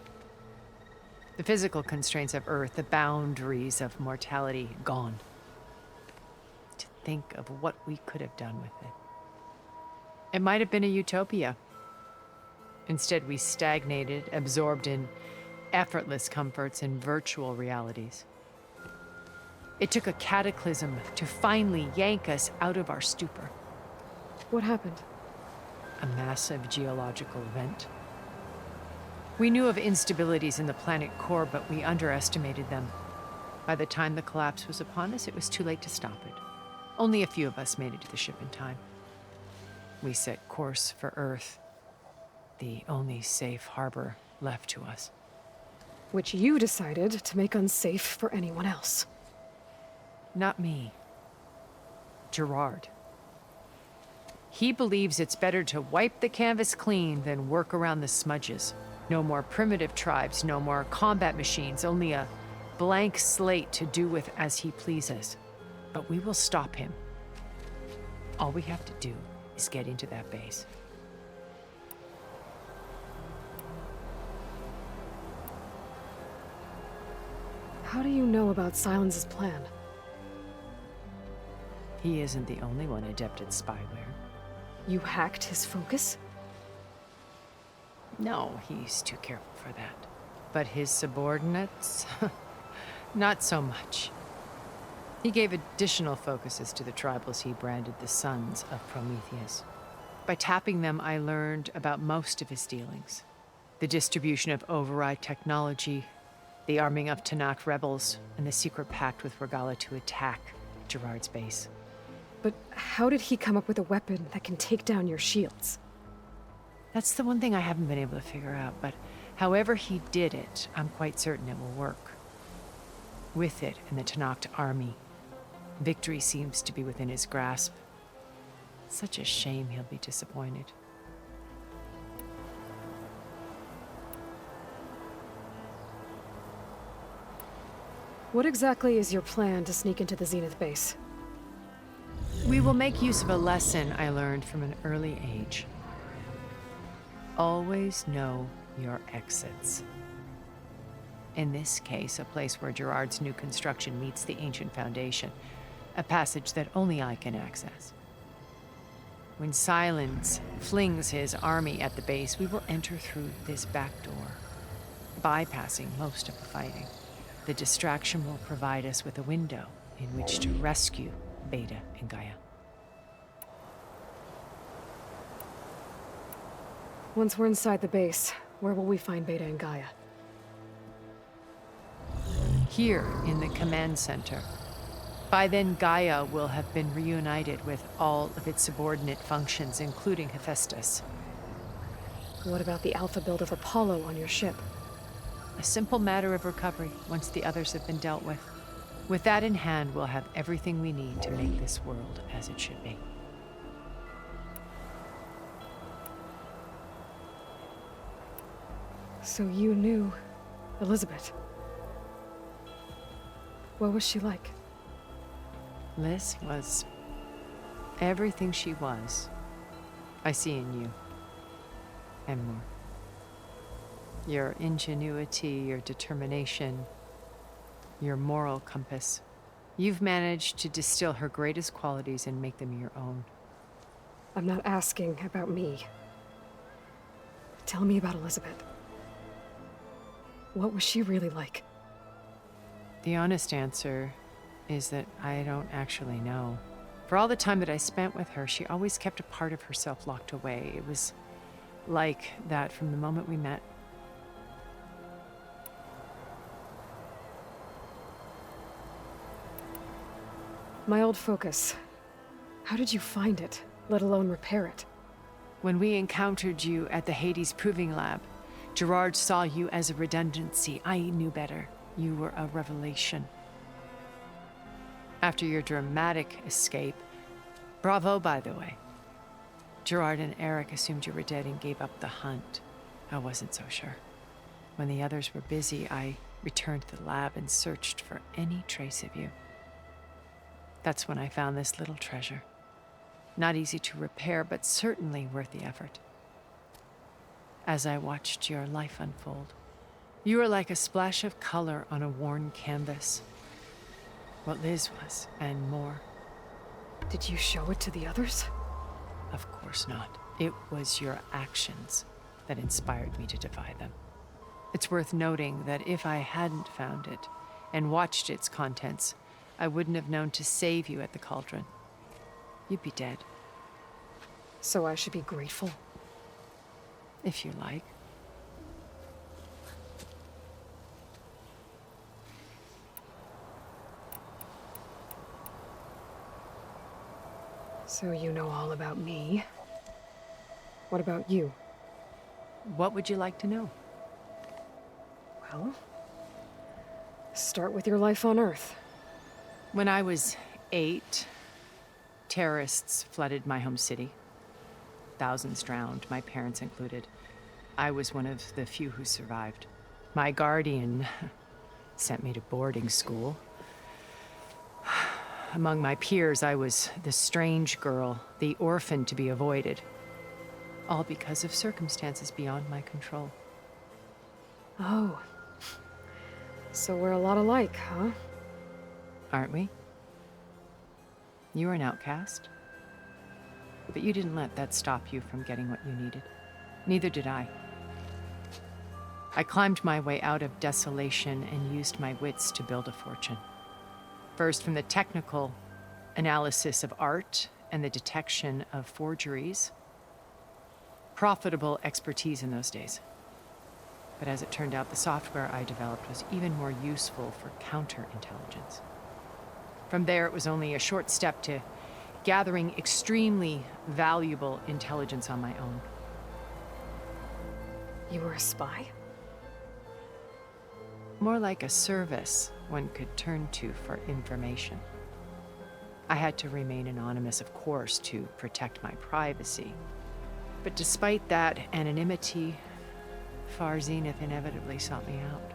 The physical constraints of Earth, the boundaries of mortality, gone. To think of what we could have done with it. It might have been a utopia. Instead, we stagnated, absorbed in effortless comforts and virtual realities. It took a cataclysm to finally yank us out of our stupor.
What happened?
A massive geological event. We knew of instabilities in the planet core, but we underestimated them. By the time the collapse was upon us, it was too late to stop it. Only a few of us made it to the ship in time. We set course for Earth, the only safe harbor left to us.
Which you decided to make unsafe for anyone else.
Not me. Gerard. He believes it's better to wipe the canvas clean than work around the smudges. No more primitive tribes, no more combat machines, only a blank slate to do with as he pleases. But we will stop him. All we have to do is get into that base.
How do you know about Silence's plan?
He isn't the only one adept at spyware.
You hacked his focus?
No, he's too careful for that. But his subordinates? Not so much. He gave additional focuses to the tribals he branded the Sons of Prometheus. By tapping them, I learned about most of his dealings. The distribution of override technology, the arming of Tanakh rebels, and the secret pact with Regala to attack Gerard's base.
But how did he come up with a weapon that can take down your shields?
That's the one thing I haven't been able to figure out, but however he did it, I'm quite certain it will work. With it and the Tanakh army, victory seems to be within his grasp. Such a shame he'll be disappointed.
What exactly is your plan to sneak into the Zenith base?
We will make use of a lesson I learned from an early age. Always know your exits. In this case, a place where Gerard's new construction meets the ancient foundation, a passage that only I can access. When Silence flings his army at the base, we will enter through this back door, bypassing most of the fighting. The distraction will provide us with a window in which to rescue Beta and Gaia.
Once we're inside the base, where will we find Beta and Gaia?
Here in the command center. By then, Gaia will have been reunited with all of its subordinate functions, including Hephaestus.
What about the alpha build of Apollo on your ship?
A simple matter of recovery once the others have been dealt with. With that in hand, we'll have everything we need to make this world as it should be.
So you knew Elizabeth. What was she like?
Liz was everything she was. I see in you. And more. Your ingenuity, your determination, your moral compass. You've managed to distill her greatest qualities and make them your own.
I'm not asking about me. Tell me about Elizabeth. What was she really like?
The honest answer is that I don't actually know. For all the time that I spent with her, she always kept a part of herself locked away. It was like that from the moment we met.
My old focus. How did you find it, let alone repair it?
When we encountered you at the Hades Proving Lab, Gerard saw you as a redundancy. I knew better. You were a revelation. After your dramatic escape, bravo, by the way. Gerard and Eric assumed you were dead and gave up the hunt. I wasn't so sure. When the others were busy, I returned to the lab and searched for any trace of you. That's when I found this little treasure. Not easy to repair, but certainly worth the effort. As I watched your life unfold, you were like a splash of color on a worn canvas. What Liz was, and more.
Did you show it to the others?
Of course not. It was your actions that inspired me to defy them. It's worth noting that if I hadn't found it and watched its contents, I wouldn't have known to save you at the cauldron. You'd be dead.
So I should be grateful?
If you like.
So you know all about me. What about you?
What would you like to know?
Well, start with your life on Earth.
When I was 8, terrorists flooded my home city. Thousands drowned, my parents included. I was one of the few who survived. My guardian sent me to boarding school. Among my peers, I was the strange girl, the orphan to be avoided. All because of circumstances beyond my control.
Oh. So we're a lot alike, huh?
Aren't we? You were an outcast. But you didn't let that stop you from getting what you needed. Neither did I. I climbed my way out of desolation and used my wits to build a fortune. First, from the technical analysis of art and the detection of forgeries. Profitable expertise in those days. But as it turned out, the software I developed was even more useful for counterintelligence. From there, it was only a short step to gathering extremely valuable intelligence on my own.
You were a spy?
More like a service one could turn to for information. I had to remain anonymous, of course, to protect my privacy. But despite that anonymity, Far Zenith inevitably sought me out.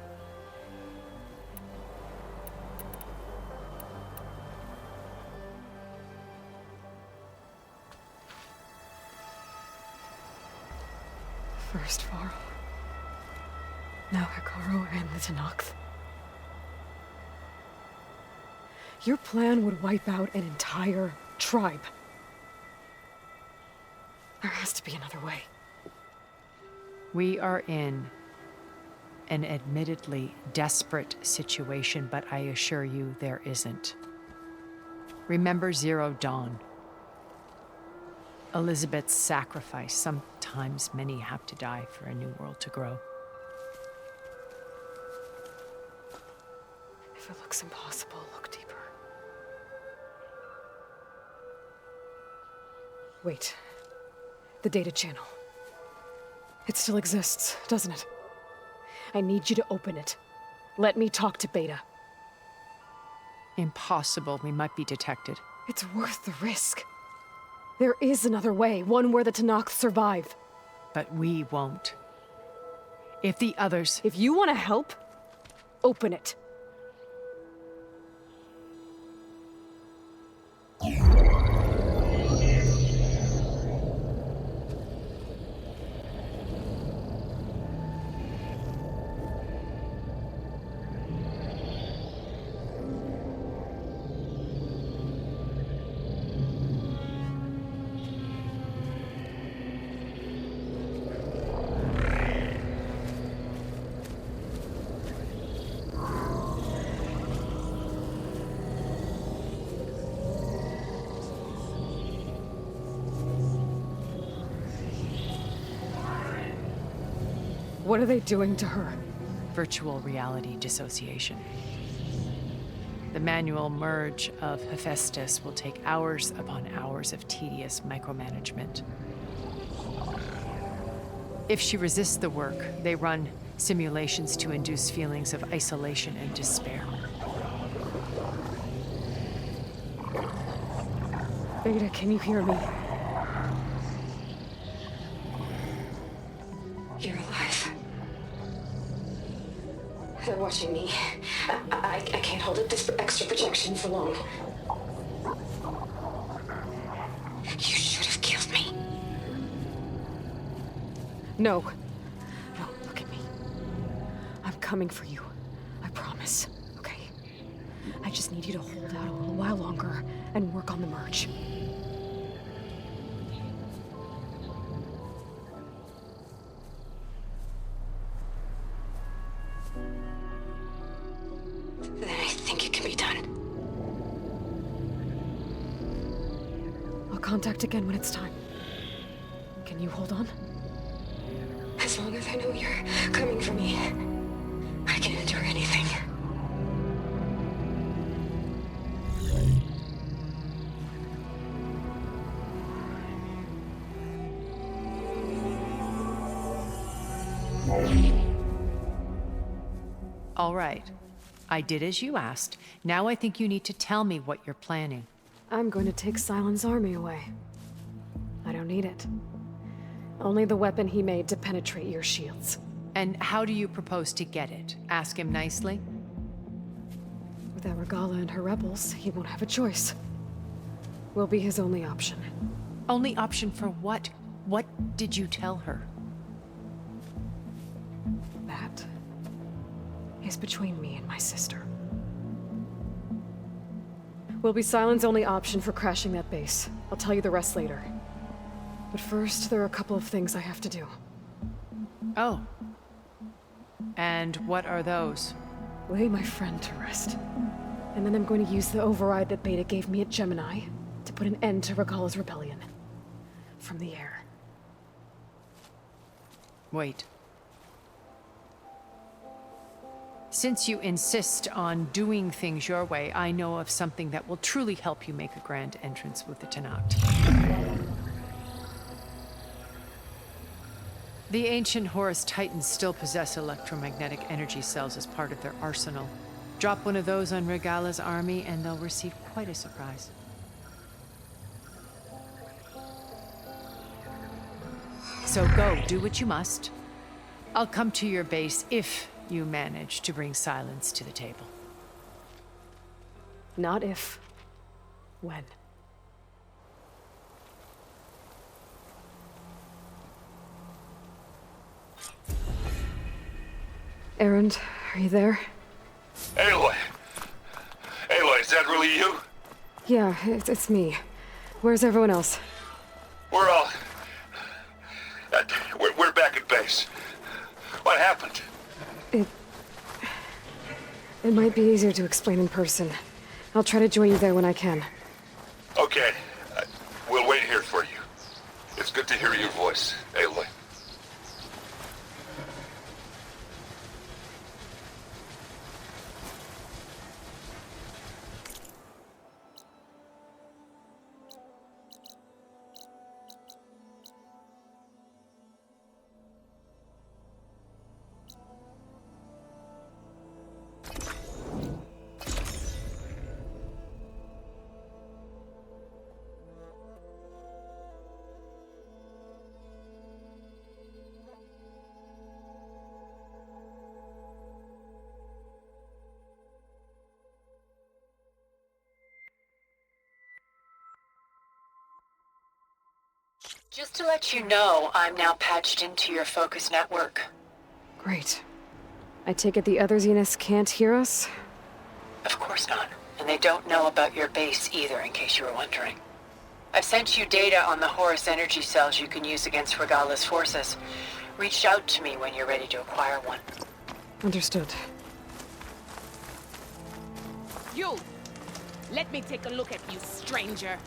First Varl. Now Hikaru and the Tenakth. Your plan would wipe out an entire tribe. There has to be another way.
We are in an admittedly desperate situation, but I assure you there isn't. Remember Zero Dawn. Elizabeth's sacrifice. Sometimes many have to die for a new world to grow.
If it looks impossible, look deeper. Wait. The data channel. It still exists, doesn't it? I need you to open it. Let me talk to Beta.
Impossible. We might be detected.
It's worth the risk. There is another way, one where the Tenakth survive.
But we won't. If the others...
If you want to help, open it. What are they doing to her?
Virtual reality dissociation. The manual merge of Hephaestus will take hours upon hours of tedious micromanagement. If she resists the work, they run simulations to induce feelings of isolation and despair.
Beta, can you hear me?
You're alive. They're watching me. I can't hold up this extra projection for long. You should have killed me.
No. No, look at me. I'm coming for you. I promise. Okay? I just need you to hold out a little while longer and work on the merge.
Then I think it can be done.
I'll contact again when it's time. Can you hold on?
As long as I know you're coming for me, I can endure anything.
All right. I did as you asked. Now I think you need to tell me what you're planning.
I'm going to take Silent's army away. I don't need it. Only the weapon he made to penetrate your shields.
And how do you propose to get it? Ask him nicely?
Without Regala and her rebels, he won't have a choice. We'll be his only option.
Only option for what? What did you tell her?
That is between me and my sister. Will be Silent's only option for crashing that base. I'll tell you the rest later. But first, there are a couple of things I have to do.
Oh. And what are those?
Lay my friend to rest. And then I'm going to use the override that Beta gave me at Gemini to put an end to Regala's rebellion. From the air.
Wait. Since you insist on doing things your way, I know of something that will truly help you make a grand entrance with the Tenakth. The ancient Horus Titans still possess electromagnetic energy cells as part of their arsenal. Drop one of those on Regala's army and they'll receive quite a surprise. So go, do what you must. I'll come to your base if you manage to bring silence to the table.
Not if. When. Erend, are you there?
Aloy! Aloy, is that really you?
Yeah, it's me. Where's everyone else?
We're all... we're back at base. What happened?
It might be easier to explain in person. I'll try to join you there when I can.
Okay. We'll wait here for you. It's good to hear your voice, Aloy.
Just to let you know, I'm now patched into your focus network.
Great. I take it the other Zeniths can't hear us?
Of course not. And they don't know about your base either, in case you were wondering. I've sent you data on the Horus energy cells you can use against Regala's forces. Reach out to me when you're ready to acquire one.
Understood.
You! Let me take a look at you, stranger.